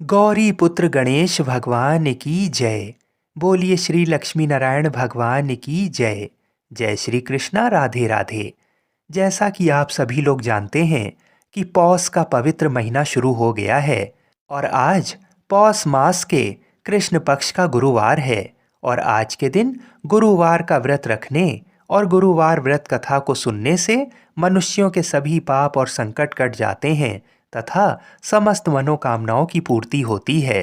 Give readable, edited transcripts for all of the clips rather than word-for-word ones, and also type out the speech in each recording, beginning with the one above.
गौरी पुत्र गणेश भगवान की जय। बोलिए श्री लक्ष्मी नारायण भगवान की जय। जय श्री कृष्णा, राधे राधे। जैसा कि आप सभी लोग जानते हैं कि पौष का पवित्र महीना शुरू हो गया है और आज पौष मास के कृष्ण पक्ष का गुरुवार है। और आज के दिन गुरुवार का व्रत रखने और गुरुवार व्रत कथा को सुनने से मनुष्यों के सभी पाप और संकट कट जाते हैं तथा समस्त मनोकामनाओं की पूर्ति होती है।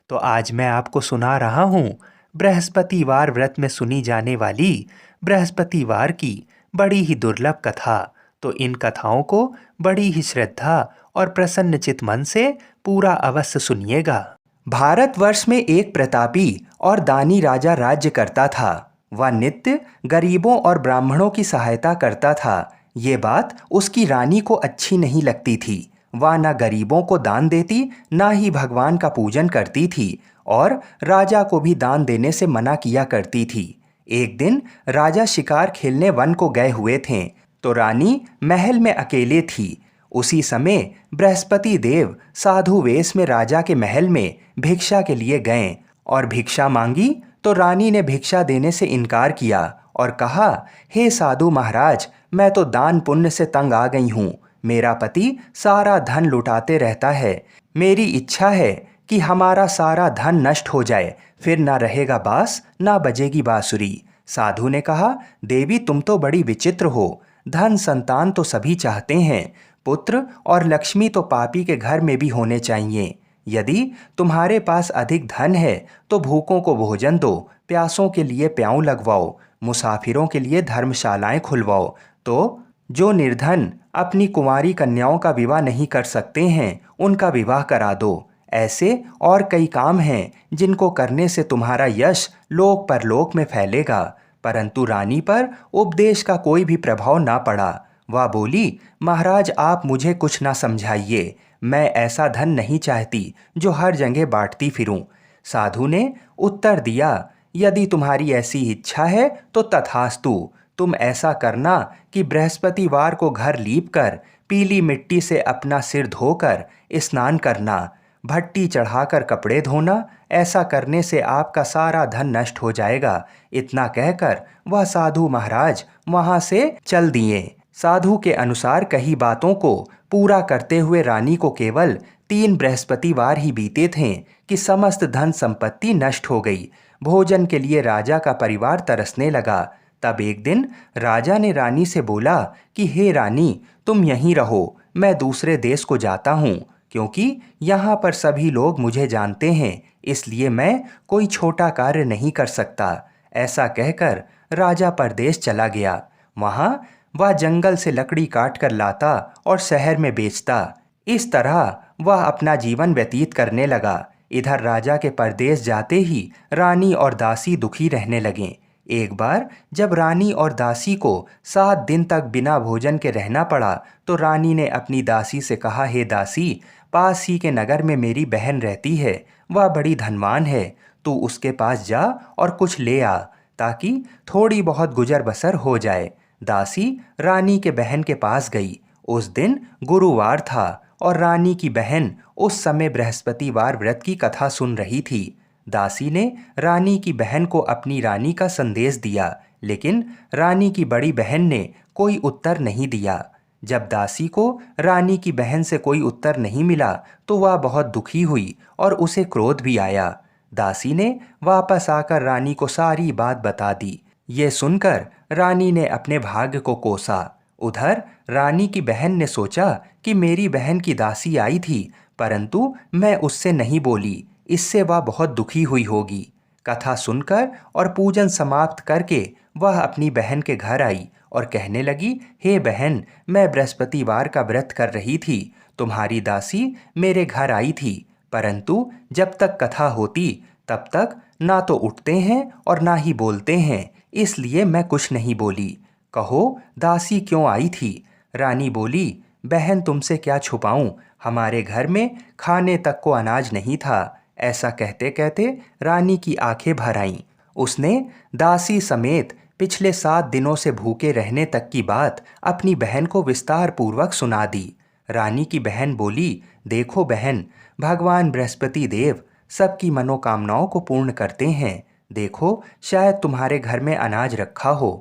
तो आज मैं आपको सुना रहा हूँ बृहस्पतिवार व्रत में सुनी जाने वाली बृहस्पतिवार की बड़ी ही दुर्लभ कथा। तो इन कथाओं को बड़ी ही श्रद्धा और प्रसन्नचित मन से पूरा अवश्य सुनिएगा। भारतवर्ष में एक प्रतापी और दानी राजा राज्य करता था। वह नित्य गरीबों और ब्राह्मणों की सहायता करता था। ये बात उसकी रानी को अच्छी नहीं लगती थी। वह न गरीबों को दान देती, ना ही भगवान का पूजन करती थी और राजा को भी दान देने से मना किया करती थी। एक दिन राजा शिकार खेलने वन को गए हुए थे, तो रानी महल में अकेले थी। उसी समय बृहस्पति देव साधु वेश में राजा के महल में भिक्षा के लिए गए और भिक्षा मांगी, तो रानी ने भिक्षा देने से इनकार किया और कहा, हे साधु महाराज, मैं तो दान पुण्य से तंग आ गई हूँ। मेरा पति सारा धन लुटाते रहता है। मेरी इच्छा है कि हमारा सारा धन नष्ट हो जाए, फिर ना रहेगा बांस ना बजेगी बांसुरी। साधु ने कहा, देवी तुम तो बड़ी विचित्र हो। धन संतान तो सभी चाहते हैं, पुत्र और लक्ष्मी तो पापी के घर में भी होने चाहिए। यदि तुम्हारे पास अधिक धन है तो भूखों को भोजन दो, प्यासों के लिए प्याऊ लगवाओ, मुसाफिरों के लिए धर्मशालाएं खुलवाओ। तो जो निर्धन अपनी कुंवारी कन्याओं का विवाह नहीं कर सकते हैं, उनका विवाह करा दो। ऐसे और कई काम हैं जिनको करने से तुम्हारा यश लोक परलोक में फैलेगा। परंतु रानी पर उपदेश का कोई भी प्रभाव ना पड़ा। वह बोली, महाराज आप मुझे कुछ ना समझाइए। मैं ऐसा धन नहीं चाहती जो हर जगह बांटती फिरूं। साधु ने उत्तर दिया, यदि तुम्हारी ऐसी इच्छा है तो तथास्तु। तुम ऐसा करना कि बृहस्पतिवार को घर लीप कर पीली मिट्टी से अपना सिर धोकर स्नान करना, भट्टी चढ़ाकर कपड़े धोना। ऐसा करने से आपका सारा धन नष्ट हो जाएगा। इतना कहकर वह साधु महाराज वहां से चल दिए। साधु के अनुसार कही बातों को पूरा करते हुए रानी को केवल 3 बृहस्पतिवार ही बीते थे कि समस्त धन संपत्ति नष्ट हो गई। भोजन के लिए राजा का परिवार तरसने लगा। तब एक दिन राजा ने रानी से बोला कि हे रानी, तुम यहीं रहो, मैं दूसरे देश को जाता हूँ, क्योंकि यहाँ पर सभी लोग मुझे जानते हैं, इसलिए मैं कोई छोटा कार्य नहीं कर सकता। ऐसा कहकर राजा परदेश चला गया। वहाँ वह जंगल से लकड़ी काट कर लाता और शहर में बेचता। इस तरह वह अपना जीवन व्यतीत करने लगा। इधर राजा के परदेश जाते ही रानी और दासी दुखी रहने लगें। एक बार जब रानी और दासी को 7 दिन तक बिना भोजन के रहना पड़ा, तो रानी ने अपनी दासी से कहा, हे दासी, पास ही के नगर में मेरी बहन रहती है, वह बड़ी धनवान है। तू उसके पास जा और कुछ ले आ, ताकि थोड़ी बहुत गुजर बसर हो जाए। दासी रानी के बहन के पास गई। उस दिन गुरुवार था और रानी की बहन उस समय बृहस्पतिवार व्रत की कथा सुन रही थी। दासी ने रानी की बहन को अपनी रानी का संदेश दिया, लेकिन रानी की बड़ी बहन ने कोई उत्तर नहीं दिया। जब दासी को रानी की बहन से कोई उत्तर नहीं मिला, तो वह बहुत दुखी हुई और उसे क्रोध भी आया। दासी ने वापस आकर रानी को सारी बात बता दी। ये सुनकर रानी ने अपने भाग्य को कोसा। उधर रानी की बहन ने सोचा कि मेरी बहन की दासी आई थी, परंतु मैं उससे नहीं बोली, इससे वह बहुत दुखी हुई होगी। कथा सुनकर और पूजन समाप्त करके वह अपनी बहन के घर आई और कहने लगी, हे बहन, मैं बृहस्पतिवार का व्रत कर रही थी। तुम्हारी दासी मेरे घर आई थी, परंतु जब तक कथा होती तब तक ना तो उठते हैं और ना ही बोलते हैं, इसलिए मैं कुछ नहीं बोली। कहो दासी क्यों आई थी? रानी बोली, बहन तुमसे क्या छुपाऊं, हमारे घर में खाने तक को अनाज नहीं था। ऐसा कहते कहते रानी की आंखें भर आईं। उसने दासी समेत पिछले 7 दिनों से भूखे रहने तक की बात अपनी बहन को विस्तार पूर्वक सुना दी। रानी की बहन बोली, देखो बहन, भगवान बृहस्पति देव सबकी मनोकामनाओं को पूर्ण करते हैं। देखो, शायद तुम्हारे घर में अनाज रखा हो।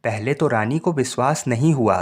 पहले तो रानी को विश्वास नहीं हुआ,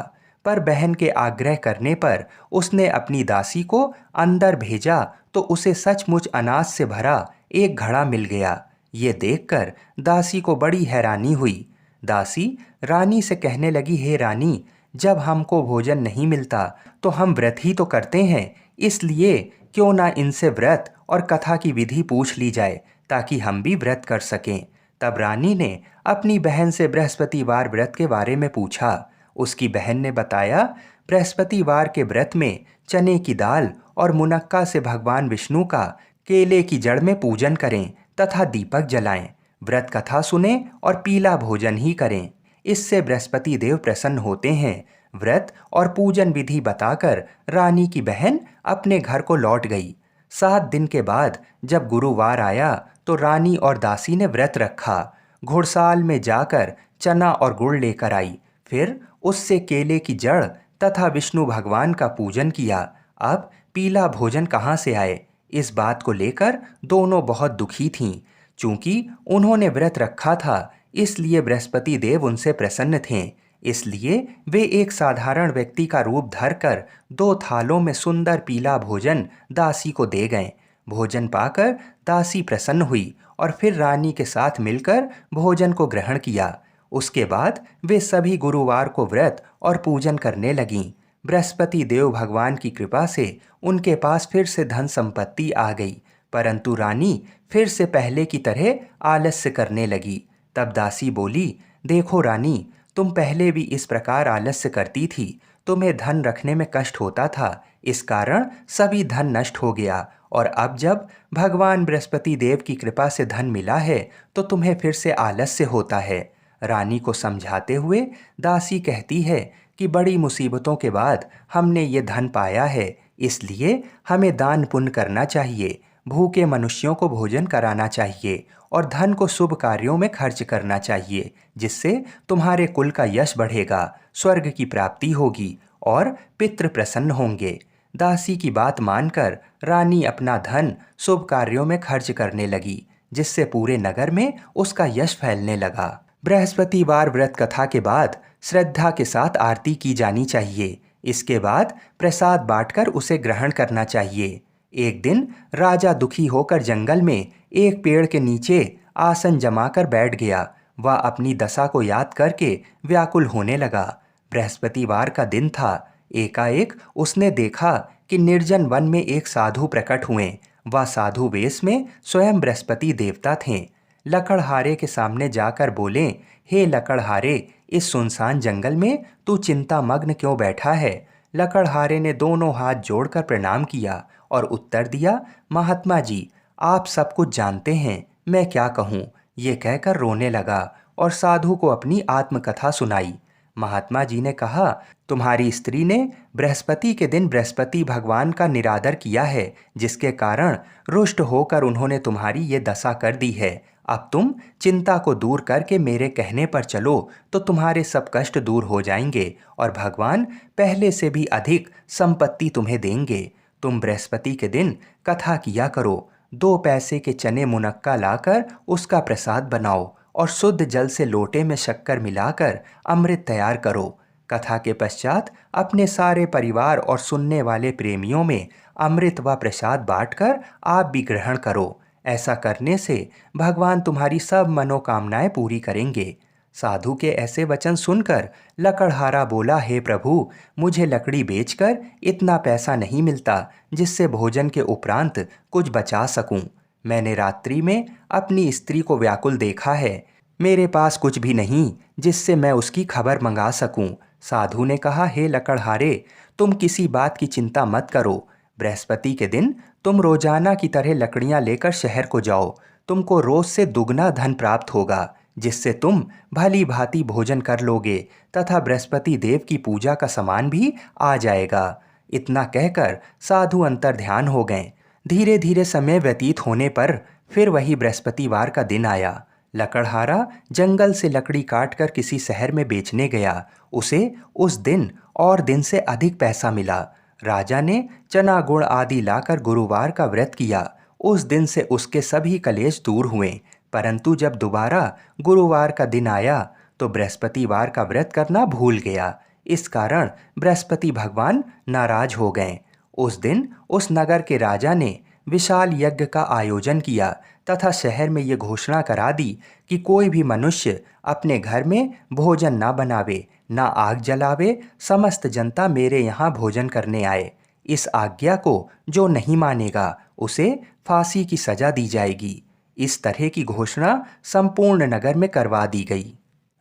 पर बहन के आग्रह करने पर उसने अपनी दासी को अंदर भेजा तो उसे सचमुच अनाज से भरा एक घड़ा मिल गया। ये देखकर दासी को बड़ी हैरानी हुई। दासी रानी से कहने लगी, हे रानी, जब हमको भोजन नहीं मिलता तो हम व्रत ही तो करते हैं, इसलिए क्यों ना इनसे व्रत और कथा की विधि पूछ ली जाए ताकि हम भी व्रत कर सकें। तब रानी ने अपनी बहन से बृहस्पतिवार व्रत के बारे में पूछा। उसकी बहन ने बताया, बृहस्पतिवार के व्रत में चने की दाल और मुनक्का से भगवान विष्णु का केले की जड़ में पूजन करें तथा दीपक जलाएं, व्रत कथा सुने और पीला भोजन ही करें। इससे बृहस्पति देव प्रसन्न होते हैं। व्रत और पूजन विधि बताकर रानी की बहन अपने घर को लौट गई। 7 दिन के बाद जब गुरुवार आया तो रानी और दासी ने व्रत रखा। घुड़साल में जाकर चना और गुड़ लेकर आई, फिर उससे केले की जड़ तथा विष्णु भगवान का पूजन किया। अब पीला भोजन कहाँ से आए, इस बात को लेकर दोनों बहुत दुखी थीं। चूंकि उन्होंने व्रत रखा था, इसलिए बृहस्पति देव उनसे प्रसन्न थे। इसलिए वे एक साधारण व्यक्ति का रूप धरकर 2 थालों में सुंदर पीला भोजन दासी को दे गए। भोजन पाकर दासी प्रसन्न हुई और फिर रानी के साथ मिलकर भोजन को ग्रहण किया। उसके बाद वे सभी गुरुवार को व्रत और पूजन करने लगीं। बृहस्पति देव भगवान की कृपा से उनके पास फिर से धन संपत्ति आ गई, परंतु रानी फिर से पहले की तरह आलस्य करने लगी। तब दासी बोली, देखो रानी, तुम पहले भी इस प्रकार आलस्य करती थी, तुम्हें धन रखने में कष्ट होता था, इस कारण सभी धन नष्ट हो गया, और अब जब भगवान बृहस्पति देव की कृपा से धन मिला है तो तुम्हें फिर से आलस्य होता है। रानी को समझाते हुए दासी कहती है कि बड़ी मुसीबतों के बाद हमने ये धन पाया है, इसलिए हमें दान पुण्य करना चाहिए, भूखे मनुष्यों को भोजन कराना चाहिए और धन को शुभ कार्यों में खर्च करना चाहिए, जिससे तुम्हारे कुल का यश बढ़ेगा, स्वर्ग की प्राप्ति होगी और पितृ प्रसन्न होंगे। दासी की बात मानकर रानी अपना धन शुभ कार्यों में खर्च करने लगी, जिससे पूरे नगर में उसका यश फैलने लगा। बृहस्पतिवार व्रत कथा के बाद श्रद्धा के साथ आरती की जानी चाहिए। इसके बाद प्रसाद बांटकर उसे ग्रहण करना चाहिए। एक दिन राजा दुखी होकर जंगल में एक पेड़ के नीचे आसन जमाकर बैठ गया। वह अपनी दशा को याद करके व्याकुल होने लगा। बृहस्पतिवार का दिन था। एकाएक उसने देखा कि निर्जन वन में एक साधु प्रकट हुए। वह साधु वेश में स्वयं बृहस्पति देवता थे। लकड़हारे के सामने जाकर बोले, हे लकड़हारे, इस सुनसान जंगल में तू चिंता मग्न क्यों बैठा है? लकड़हारे ने दोनों हाथ जोड़कर प्रणाम किया और उत्तर दिया, महात्मा जी, आप सब कुछ जानते हैं, मैं क्या कहूँ। ये कहकर रोने लगा और साधु को अपनी आत्मकथा सुनाई। महात्मा जी ने कहा, तुम्हारी स्त्री ने बृहस्पति के दिन बृहस्पति भगवान का निरादर किया है, जिसके कारण रुष्ट होकर उन्होंने तुम्हारी ये दशा कर दी है। अब तुम चिंता को दूर करके मेरे कहने पर चलो तो तुम्हारे सब कष्ट दूर हो जाएंगे और भगवान पहले से भी अधिक संपत्ति तुम्हें देंगे। तुम बृहस्पति के दिन कथा किया करो। 2 पैसे के चने मुनक्का लाकर उसका प्रसाद बनाओ और शुद्ध जल से लोटे में शक्कर मिलाकर अमृत तैयार करो। कथा के पश्चात अपने सारे परिवार और सुनने वाले प्रेमियों में अमृत व प्रसाद बांटकर आप भी ग्रहण करो। ऐसा करने से भगवान तुम्हारी सब मनोकामनाएं पूरी करेंगे। साधु के ऐसे वचन सुनकर लकड़हारा बोला, हे प्रभु, मुझे लकड़ी बेचकर इतना पैसा नहीं मिलता जिससे भोजन के उपरांत कुछ बचा सकूं। मैंने रात्रि में अपनी स्त्री को व्याकुल देखा है। मेरे पास कुछ भी नहीं जिससे मैं उसकी खबर मंगा सकूं। साधु ने कहा, हे लकड़हारे, तुम किसी बात की चिंता मत करो। बृहस्पति के दिन तुम रोजाना की तरह लकड़ियां लेकर शहर को जाओ। तुमको रोज से दुगना धन प्राप्त होगा, जिससे तुम भली भांति भोजन कर लोगे तथा बृहस्पति देव की पूजा का सामान भी आ जाएगा। इतना कहकर साधु अंतर ध्यान हो गए। धीरे धीरे समय व्यतीत होने पर फिर वही बृहस्पतिवार का दिन आया। लकड़हारा जंगल से लकड़ी काटकर किसी शहर में बेचने गया। उसे उस दिन और दिन से अधिक पैसा मिला। राजा ने चना गुड़ आदि लाकर गुरुवार का व्रत किया। उस दिन से उसके सभी कलेश दूर हुए। परंतु जब दोबारा गुरुवार का दिन आया तो बृहस्पतिवार का व्रत करना भूल गया। इस कारण बृहस्पति भगवान नाराज हो गए। उस दिन उस नगर के राजा ने विशाल यज्ञ का आयोजन किया तथा शहर में ये घोषणा करा दी कि कोई भी मनुष्य अपने घर में भोजन ना बनावे, ना आग जलावे। समस्त जनता मेरे यहाँ भोजन करने आए। इस आज्ञा को जो नहीं मानेगा उसे फांसी की सजा दी जाएगी। इस तरह की घोषणा संपूर्ण नगर में करवा दी गई।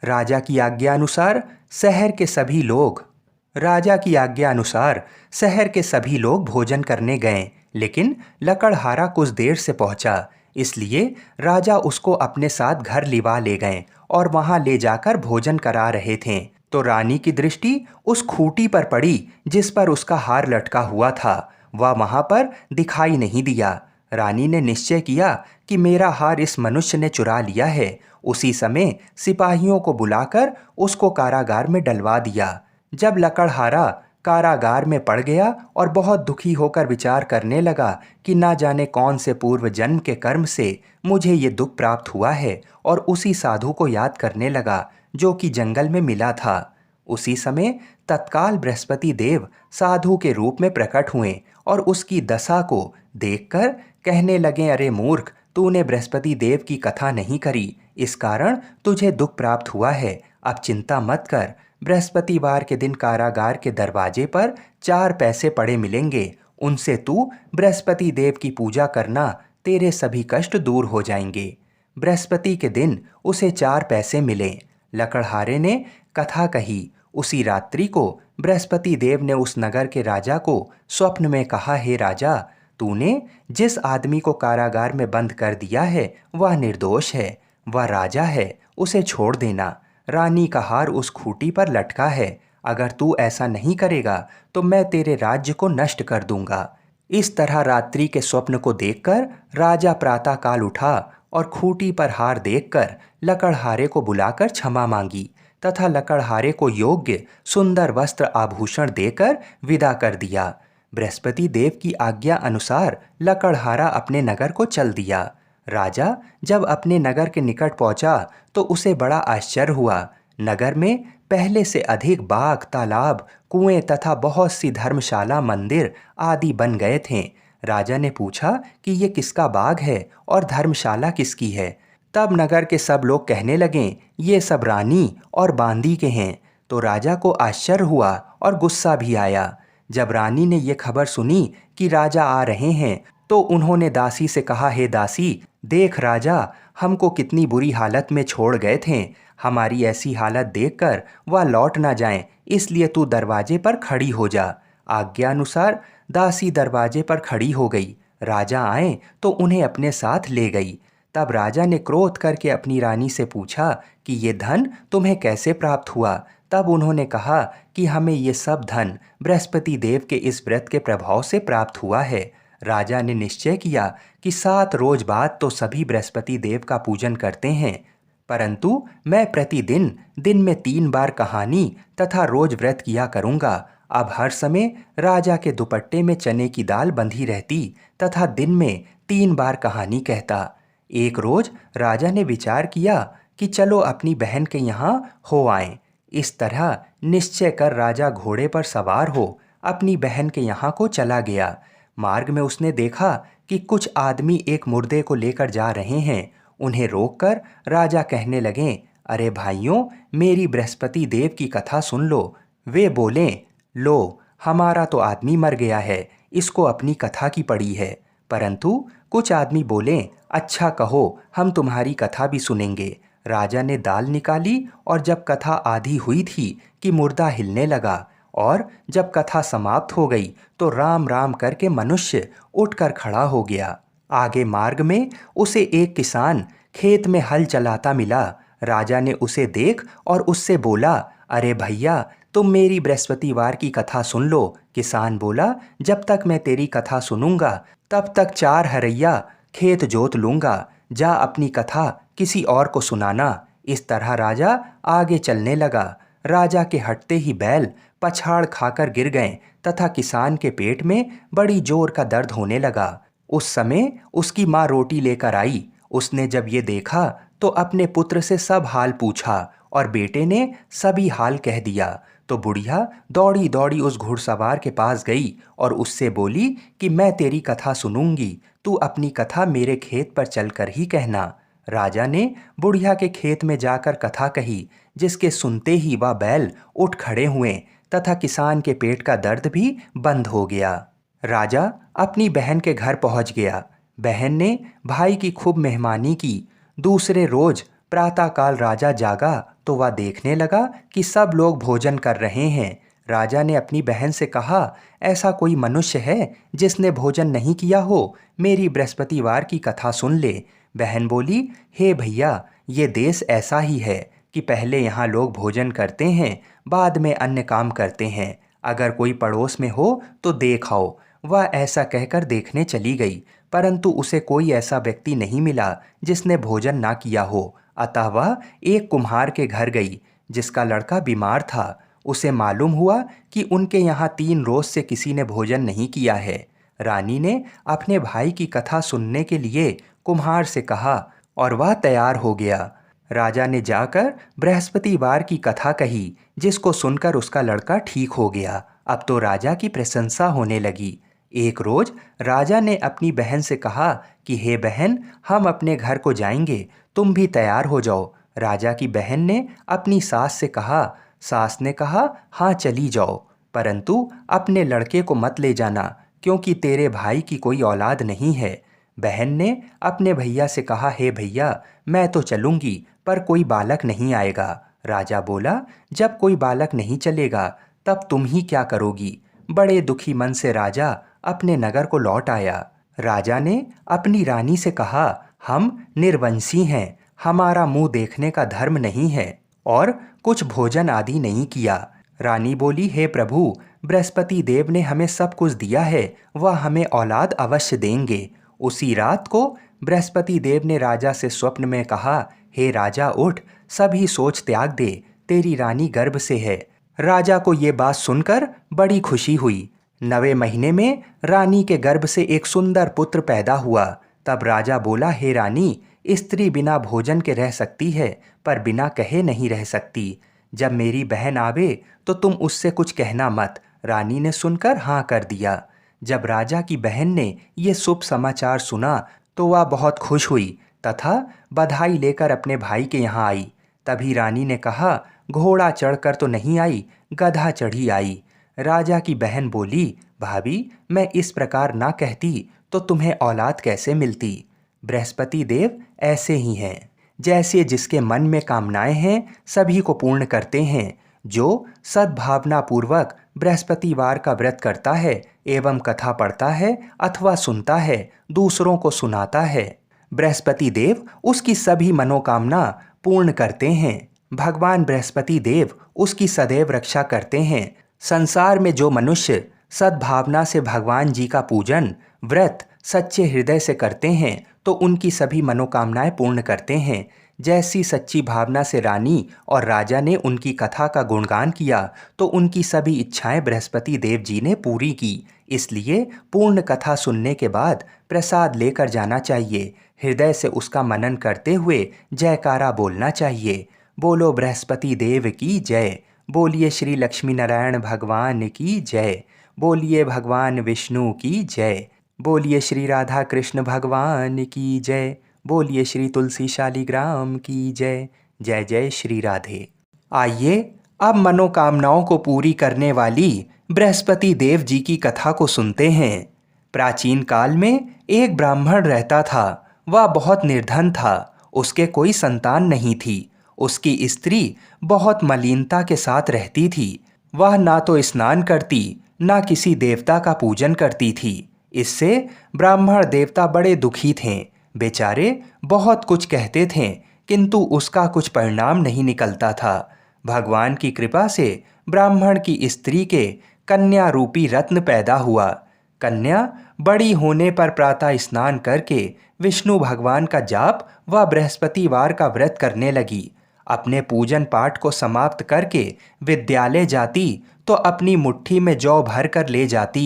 राजा की आज्ञा अनुसार शहर के सभी लोग राजा की आज्ञा अनुसार शहर के सभी लोग भोजन करने गए, लेकिन लकड़हारा कुछ देर से पहुंचा। इसलिए राजा उसको अपने साथ घर लिवा ले गए और वहां ले जाकर भोजन करा रहे थे तो रानी की दृष्टि उस खूंटी पर पड़ी जिस पर उसका हार लटका हुआ था। वह वहां पर दिखाई नहीं दिया। रानी ने निश्चय किया कि मेरा हार इस मनुष्य ने चुरा लिया है। उसी समय सिपाहियों को बुलाकर उसको कारागार में डलवा दिया। जब लकड़हारा कारागार में पड़ गया और बहुत दुखी होकर विचार करने लगा कि ना जाने कौन से पूर्व जन्म के कर्म से मुझे ये दुख प्राप्त हुआ है, और उसी साधु को याद करने लगा जो कि जंगल में मिला था। उसी समय तत्काल बृहस्पति देव साधु के रूप में प्रकट हुए और उसकी दशा को देखकर कहने लगे, अरे मूर्ख, तूने बृहस्पति देव की कथा नहीं करी, इस कारण तुझे दुख प्राप्त हुआ है। अब चिंता मत कर। बृहस्पतिवार के दिन कारागार के दरवाजे पर 4 पैसे पड़े मिलेंगे। उनसे तू बृहस्पति देव की पूजा करना, तेरे सभी कष्ट दूर हो जाएंगे। बृहस्पति के दिन उसे 4 पैसे मिले। लकड़हारे ने कथा कही। उसी रात्रि को बृहस्पति देव ने उस नगर के राजा को स्वप्न में कहा, हे राजा, तूने जिस आदमी को कारागार में बंद कर दिया है वह निर्दोष है, वह राजा है, उसे छोड़ देना। रानी का हार उस खूंटी पर लटका है। अगर तू ऐसा नहीं करेगा तो मैं तेरे राज्य को नष्ट कर दूंगा। इस तरह रात्रि के स्वप्न को देखकर राजा प्रातःकाल उठा और खूंटी पर हार देखकर लकड़हारे को बुलाकर क्षमा मांगी तथा लकड़हारे को योग्य सुंदर वस्त्र आभूषण देकर विदा कर दिया। बृहस्पति देव की आज्ञा अनुसार लकड़हारा अपने नगर को चल दिया। राजा जब अपने नगर के निकट पहुंचा तो उसे बड़ा आश्चर्य हुआ। नगर में पहले से अधिक बाग, तालाब, कुएं तथा बहुत सी धर्मशाला, मंदिर आदि बन गए थे। राजा ने पूछा कि ये किसका बाग है और धर्मशाला किसकी है। तब नगर के सब लोग कहने लगे, ये सब रानी और बांदी के हैं। तो राजा को आश्चर्य हुआ और गुस्सा भी आया। जब रानी ने ये खबर सुनी कि राजा आ रहे हैं तो उन्होंने दासी से कहा, हे दासी, देख राजा हमको कितनी बुरी हालत में छोड़ गए थे। हमारी ऐसी हालत देखकर वह लौट ना जाएं, इसलिए तू दरवाजे पर खड़ी हो जा। आज्ञा अनुसार दासी दरवाजे पर खड़ी हो गई। राजा आए तो उन्हें अपने साथ ले गई। तब राजा ने क्रोध करके अपनी रानी से पूछा कि ये धन तुम्हें कैसे प्राप्त हुआ। तब उन्होंने कहा कि हमें ये सब धन बृहस्पति देव के इस व्रत के प्रभाव से प्राप्त हुआ है। राजा ने निश्चय किया कि 7 रोज बाद तो सभी बृहस्पति देव का पूजन करते हैं, परंतु मैं प्रतिदिन दिन में 3 बार कहानी तथा रोज व्रत किया करूँगा। अब हर समय राजा के दुपट्टे में चने की दाल बंधी रहती तथा दिन में 3 बार कहानी कहता। एक रोज राजा ने विचार किया कि चलो अपनी बहन के यहाँ हो आएं। इस तरह निश्चय कर राजा घोड़े पर सवार हो अपनी बहन के यहाँ को चला गया। मार्ग में उसने देखा कि कुछ आदमी एक मुर्दे को लेकर जा रहे हैं। उन्हें रोककर राजा कहने लगे, अरे भाइयों, मेरी बृहस्पति देव की कथा सुन लो। वे बोले, लो, हमारा तो आदमी मर गया है, इसको अपनी कथा की पड़ी है। परंतु कुछ आदमी बोले, अच्छा कहो, हम तुम्हारी कथा भी सुनेंगे। राजा ने दाल निकाली और जब कथा आधी हुई थी कि मुर्दा हिलने लगा, और जब कथा समाप्त हो गई तो राम राम करके मनुष्य उठकर खड़ा हो गया। आगे मार्ग में उसे एक किसान खेत में हल चलाता मिला। राजा ने उसे देख और उससे बोला, अरे भैया, तुम मेरी बृहस्पतिवार की कथा सुन लो। किसान बोला, जब तक मैं तेरी कथा सुनूंगा तब तक 4 हरैया खेत जोत लूंगा। जा अपनी कथा किसी और को सुनाना। इस तरह राजा आगे चलने लगा। राजा के हटते ही बैल पछाड़ खाकर गिर गए तथा किसान के पेट में बड़ी जोर का दर्द होने लगा। उस समय उसकी माँ रोटी लेकर आई। उसने जब ये देखा तो अपने पुत्र से सब हाल पूछा और बेटे ने सभी हाल कह दिया। तो बुढ़िया दौड़ी दौड़ी उस घुड़सवार के पास गई और उससे बोली कि मैं तेरी कथा सुनूंगी, तू अपनी कथा मेरे खेत पर चलकर ही कहना। राजा ने बुढ़िया के खेत में जाकर कथा कही, जिसके सुनते ही वह बैल उठ खड़े हुए तथा किसान के पेट का दर्द भी बंद हो गया। राजा अपनी बहन के घर पहुंच गया। बहन ने भाई की खूब मेहमानी की। दूसरे रोज प्रातःकाल राजा जागा तो वह देखने लगा कि सब लोग भोजन कर रहे हैं। राजा ने अपनी बहन से कहा, ऐसा कोई मनुष्य है जिसने भोजन नहीं किया हो? मेरी बृहस्पतिवार की कथा सुन ले। बहन बोली, हे भैया, ये देश ऐसा ही है कि पहले यहाँ लोग भोजन करते हैं, बाद में अन्य काम करते हैं। अगर कोई पड़ोस में हो तो देख आओ। वह ऐसा कहकर देखने चली गई, परंतु उसे कोई ऐसा व्यक्ति नहीं मिला जिसने भोजन ना किया हो। अतः वह एक कुम्हार के घर गई जिसका लड़का बीमार था। उसे मालूम हुआ कि उनके यहाँ 3 रोज से किसी ने भोजन नहीं किया है। रानी ने अपने भाई की कथा सुनने के लिए कुम्हार से कहा और वह तैयार हो गया। राजा ने जाकर बृहस्पतिवार की कथा कही, जिसको सुनकर उसका लड़का ठीक हो गया। अब तो राजा की प्रशंसा होने लगी। एक रोज राजा ने अपनी बहन से कहा कि हे बहन, हम अपने घर को जाएंगे, तुम भी तैयार हो जाओ। राजा की बहन ने अपनी सास से कहा। सास ने कहा, हाँ चली जाओ, परंतु अपने लड़के को मत ले जाना, क्योंकि तेरे भाई की कोई औलाद नहीं है। बहन ने अपने भैया से कहा, हे भैया, मैं तो चलूंगी, पर कोई बालक नहीं आएगा। राजा बोला, जब कोई बालक नहीं चलेगा तब तुम ही क्या करोगी? बड़े दुखी मन से राजा अपने नगर को लौट आया। राजा ने अपनी रानी से कहा, हम निर्वंशी हैं, हमारा मुंह देखने का धर्म नहीं है और कुछ भोजन आदि नहीं किया। रानी बोली, हे प्रभु, बृहस्पति देव ने हमें सब कुछ दिया है, वह हमें औलाद अवश्य देंगे। उसी रात को बृहस्पति देव ने राजा से स्वप्न में कहा, हे राजा उठ, सभी सोच त्याग दे, तेरी रानी गर्भ से है। राजा को ये बात सुनकर बड़ी खुशी हुई। 9वें महीने में रानी के गर्भ से एक सुंदर पुत्र पैदा हुआ। तब राजा बोला, हे रानी, स्त्री बिना भोजन के रह सकती है, पर बिना कहे नहीं रह सकती। जब मेरी बहन आवे तो तुम उससे कुछ कहना मत। रानी ने सुनकर हाँ कर दिया। जब राजा की बहन ने ये शुभ समाचार सुना तो वह बहुत खुश हुई तथा बधाई लेकर अपने भाई के यहाँ आई। तभी रानी ने कहा, घोड़ा चढ़कर तो नहीं आई, गधा चढ़ी आई। राजा की बहन बोली, भाभी, मैं इस प्रकार ना कहती तो तुम्हें औलाद कैसे मिलती? बृहस्पति देव ऐसे ही हैं, जैसे जिसके मन में कामनाएं हैं सभी को पूर्ण करते हैं। जो सद्भावना पूर्वक बृहस्पतिवार का व्रत करता है एवं कथा पढ़ता है अथवा सुनता है, दूसरों को सुनाता है, बृहस्पति देव उसकी सभी मनोकामना पूर्ण करते हैं। भगवान बृहस्पति देव उसकी सदैव रक्षा करते हैं। संसार में जो मनुष्य सद्भावना से भगवान जी का पूजन व्रत सच्चे हृदय से करते हैं तो उनकी सभी मनोकामनाएं पूर्ण करते हैं। जैसी सच्ची भावना से रानी और राजा ने उनकी कथा का गुणगान किया तो उनकी सभी इच्छाएं बृहस्पति देव जी ने पूरी की। इसलिए पूर्ण कथा सुनने के बाद प्रसाद लेकर जाना चाहिए। हृदय से उसका मनन करते हुए जयकारा बोलना चाहिए। बोलो बृहस्पति देव की जय। बोलिए श्री लक्ष्मी नारायण भगवान की जय। बोलिए भगवान विष्णु की जय। बोलिए श्री राधा कृष्ण भगवान की जय। बोलिए श्री तुलसी शालिग्राम की जय। जय जय श्री राधे। आइए अब मनोकामनाओं को पूरी करने वाली बृहस्पति देव जी की कथा को सुनते हैं। प्राचीन काल में एक ब्राह्मण रहता था। वह बहुत निर्धन था। उसके कोई संतान नहीं थी। उसकी स्त्री बहुत मलिनता के साथ रहती थी। वह ना तो स्नान करती, ना किसी देवता का पूजन करती थी। इससे ब्राह्मण देवता बड़े दुखी थे। बेचारे बहुत कुछ कहते थे, किंतु उसका कुछ परिणाम नहीं निकलता था। भगवान की कृपा से ब्राह्मण की स्त्री के कन्या रूपी रत्न पैदा हुआ। कन्या बड़ी होने पर प्रातः स्नान करके विष्णु भगवान का जाप व बृहस्पतिवार का व्रत करने लगी। अपने पूजन पाठ को समाप्त करके विद्यालय जाती तो अपनी मुट्ठी में जौ भर कर ले जाती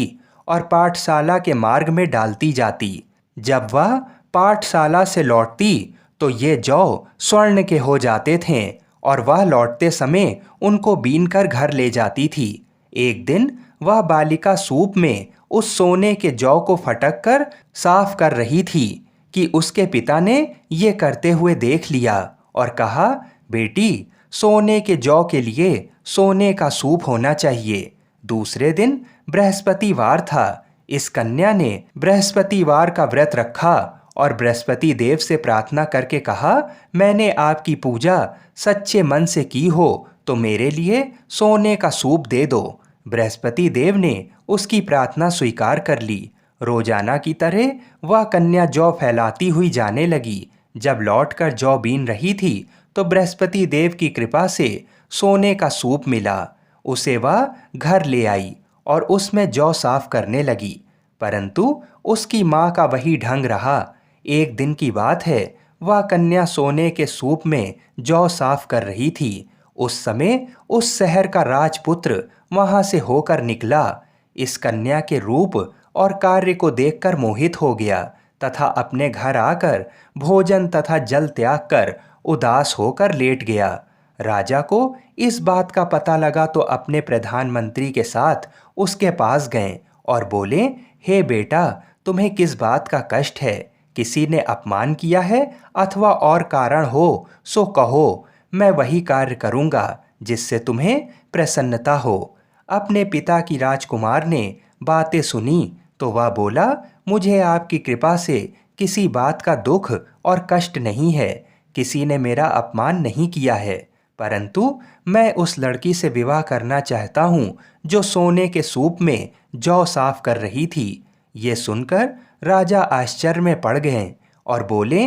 और पाठशाला के मार्ग में डालती जाती। जब वह पाठशाला से लौटती तो ये जौ स्वर्ण के हो जाते थे और वह लौटते समय उनको बीन कर घर ले जाती थी। एक दिन वह बालिका सूप में उस सोने के जौ को फटक कर साफ कर रही थी कि उसके पिता ने ये करते हुए देख लिया और कहा, बेटी, सोने के जौ के लिए सोने का सूप होना चाहिए। दूसरे दिन बृहस्पतिवार था। इस कन्या ने बृहस्पतिवार का व्रत रखा और बृहस्पति देव से प्रार्थना करके कहा, मैंने आपकी पूजा सच्चे मन से की हो तो मेरे लिए सोने का सूप दे दो। बृहस्पति देव ने उसकी प्रार्थना स्वीकार कर ली। रोजाना की तरह वह कन्या जौ फैलाती हुई जाने लगी। जब लौटकर जौ बीन रही थी तो बृहस्पति देव की कृपा से सोने का सूप मिला। उसे वह घर ले आई और उसमें जौ साफ करने लगी, परंतु उसकी माँ का वही ढंग रहा। एक दिन की बात है, वह कन्या सोने के सूप में जौ साफ कर रही थी। उस समय उस शहर का राजपुत्र वहां से होकर निकला। इस कन्या के रूप और कार्य को देखकर मोहित हो गया तथा अपने घर आकर भोजन तथा जल त्याग कर उदास होकर लेट गया। राजा को इस बात का पता लगा तो अपने प्रधानमंत्री के साथ उसके पास गए और बोले, हे बेटा, तुम्हें किस बात का कष्ट है? किसी ने अपमान किया है अथवा और कारण हो सो कहो, मैं वही कार्य करूँगा जिससे तुम्हें प्रसन्नता हो। अपने पिता की राजकुमार ने बातें सुनी तो वह बोला, मुझे आपकी कृपा से किसी बात का दुख और कष्ट नहीं है। किसी ने मेरा अपमान नहीं किया है, परंतु मैं उस लड़की से विवाह करना चाहता हूँ जो सोने के सूप में जौ साफ कर रही थी। ये सुनकर राजा आश्चर्य में पड़ गए और बोले,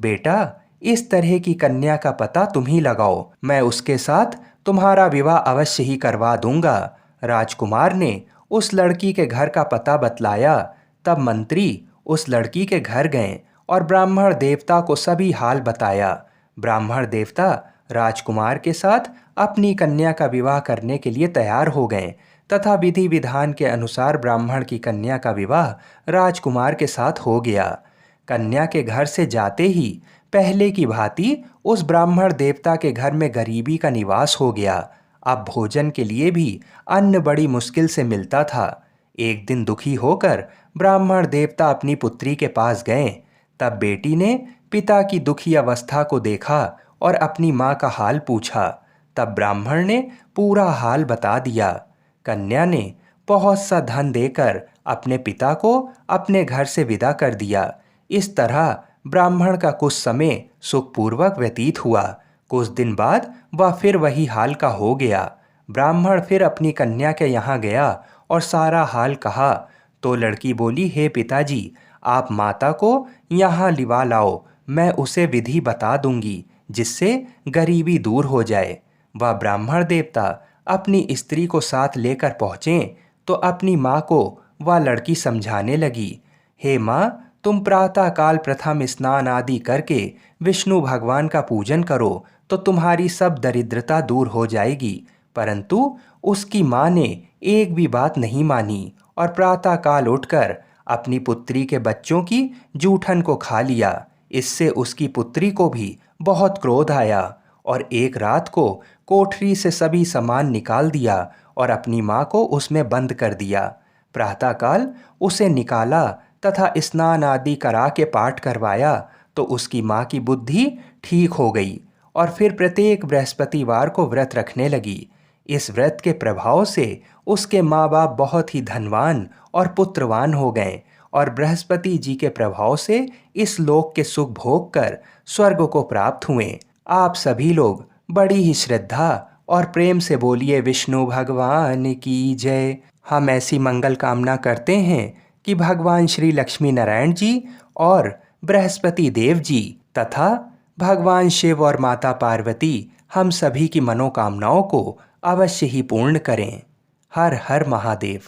बेटा, इस तरह की कन्या का पता तुम ही लगाओ, मैं उसके साथ तुम्हारा विवाह अवश्य ही करवा दूंगा। राजकुमार ने उस लड़की के घर का पता बतलाया। तब मंत्री उस लड़की के घर गए और ब्राह्मण देवता को सभी हाल बताया। ब्राह्मण देवता राजकुमार के साथ अपनी कन्या का विवाह करने के लिए तैयार हो गए तथा विधि विधान के अनुसार ब्राह्मण की कन्या का विवाह राजकुमार के साथ हो गया। कन्या के घर से जाते ही पहले की भांति उस ब्राह्मण देवता के घर में गरीबी का निवास हो गया। अब भोजन के लिए भी अन्न बड़ी मुश्किल से मिलता था। एक दिन दुखी होकर ब्राह्मण देवता अपनी पुत्री के पास गए। तब बेटी ने पिता की दुखी अवस्था को देखा और अपनी माँ का हाल पूछा। तब ब्राह्मण ने पूरा हाल बता दिया। कन्या ने बहुत सा धन देकर अपने पिता को अपने घर से विदा कर दिया। इस तरह ब्राह्मण का कुछ समय सुखपूर्वक व्यतीत हुआ। कुछ दिन बाद वह फिर वही हाल का हो गया। ब्राह्मण फिर अपनी कन्या के यहाँ गया और सारा हाल कहा तो लड़की बोली, हे पिताजी, आप माता को यहाँ लिवा लाओ, मैं उसे विधि बता दूंगी जिससे गरीबी दूर हो जाए। वह ब्राह्मण देवता अपनी स्त्री को साथ लेकर पहुँचे तो अपनी माँ को वह लड़की समझाने लगी, हे माँ, तुम प्रातःकाल प्रथम स्नान आदि करके विष्णु भगवान का पूजन करो तो तुम्हारी सब दरिद्रता दूर हो जाएगी। परंतु उसकी माँ ने एक भी बात नहीं मानी और प्रातःकाल उठकर अपनी पुत्री के बच्चों की जूठन को खा लिया। इससे उसकी पुत्री को भी बहुत क्रोध आया और एक रात को कोठरी से सभी सामान निकाल दिया और अपनी माँ को उसमें बंद कर दिया। प्रातःकाल उसे निकाला तथा स्नान आदि करा के पाठ करवाया तो उसकी माँ की बुद्धि ठीक हो गई और फिर प्रत्येक बृहस्पतिवार को व्रत रखने लगी। इस व्रत के प्रभाव से उसके माँ बाप बहुत ही धनवान और पुत्रवान हो गए और बृहस्पति जी के प्रभाव से इस लोक के सुख भोग कर स्वर्ग को प्राप्त हुए। आप सभी लोग बड़ी ही श्रद्धा और प्रेम से बोलिए विष्णु भगवान की जय। हम ऐसी मंगल कामना करते हैं कि भगवान श्री लक्ष्मी नारायण जी और बृहस्पति देव जी तथा भगवान शिव और माता पार्वती हम सभी की मनोकामनाओं को अवश्य ही पूर्ण करें। हर हर महादेव।